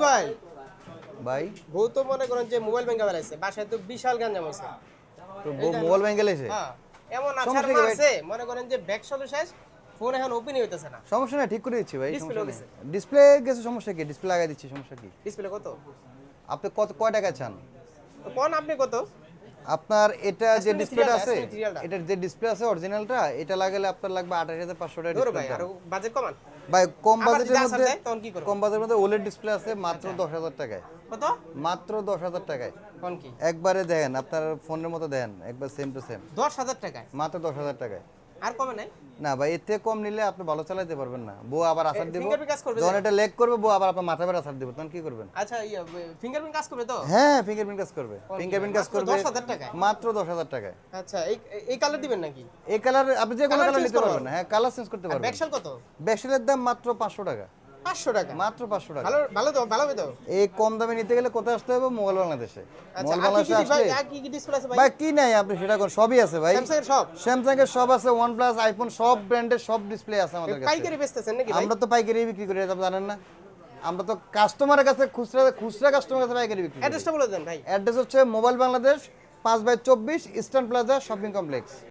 ভাই ভাই বউ তো মনে করেন যে মোবাইল ব্যাংকে বেড়াইছে বাসায় তো বিশাল গাঞ্জাম হয়েছে। তো মোবাইল ব্যাংকে লেছে হ্যাঁ এমন আছাড় সমস্যা কি ভাই? মারছে মনে করেন যে ব্যাক সলো শেষ, ফোন এখন ওপেনই হইতেছে না। সমস্যা নাই, ঠিক করে দিচ্ছি ভাই, Display সমস্যা নেই। গেছে। ডিসপ্লে গেছে, সমস্যা কি? ডিসপ্লে লাগাই দিচ্ছি, সমস্যা কি? ডিসপ্লে কত? আপনি কয় টাকা চান? তো কোন আপনি কত? আপনার এটা যে Aspen ডিসপ্লেটা material আছে, material টা। এটার যে ডিসপ্লে আছে অরিজিনালটা, এটা লাগালে আপনার লাগবে 28500 টাকা ধরো ভাই ডিসপ্লে। আর বাজেট কমান। ভাই কম আবার বাজেটের যদি আসার মধ্যে, দেয়, তখন কি করব? কম বাজেটের মধ্যে ওলেড ডিসপ্লে আছে মাত্র 10000 টাকায়। কত? মাত্র 10000 টাকায়। কোন কি? একবারে দেন, আপনার ফোনের মতো দেন, একবার সেম টু সেম, 10,000 টাকায়। মাত্র 10000 টাকায়। আর কমে নাই? না ভাই, এর থেকে কম নিলে আপনি ভালো চালাতে পারবেন না। বউ আবার আসার দিব, fingerprint কাজ করবে যখন তো? এটা লেগ করবে বউ আবার আপনার মাথা বের আসার দিব, তখন কি করবেন? আচ্ছা ফিঙ্গারপ্রিন্ট কাজ করবে তো? হ্যাঁ, ফিঙ্গারপ্রিন্ট কাজ করবে, কোন ফিঙ্গারপ্রিন্ট কি? কাজ মাত্র করবে 10,000 টাকায়? মাত্র 10000 টাকায়। আচ্ছা এই কালার দিবেন নাকি? এই কালার আপনি যে কোনো Colour কালার change নিতে করবো? পারবেন, হ্যাঁ কালার চেঞ্জ করতে আর পারবেন। ব্যাকশাল কত? ব্যাকশেলের দাম মাত্র 500 টাকা, 500 টাকা। মাত্র 500 টাকা। ভালো ভালো তো ভালো হবে তো? এই কম দামে নিতে গেলে কোথায় আসতে হবে? মোবাইল বাংলাদেশে। আচ্ছা মোবাইল আর কি বাংলাদেশে কি ভাই আসলে আর কি ডিসপ্লে আছে ভাই? ভাই কি নাই আপনি সেটা কোন, সবই আছে ভাই। স্যামসাং এর সব? স্যামসাং এর সব আছে, ওয়ানপ্লাস, আইফোন, সব ব্র্যান্ডের সব ডিসপ্লে আছে আমাদের কাছে। পাইকারি বেচতেছেন নাকি ভাই? আমরা তো পাইকারি বিক্রি করি, এটা আপনি জানেন না? আমরা তো কাস্টমারের কাছে খুচরা কাস্টমারের কাছে পাইকারি বিক্রি করি। অ্যাড্রেসটা বলে দেন ভাই। অ্যাড্রেস হচ্ছে mobile Bangladesh 5/24 eastern plaza shopping complex.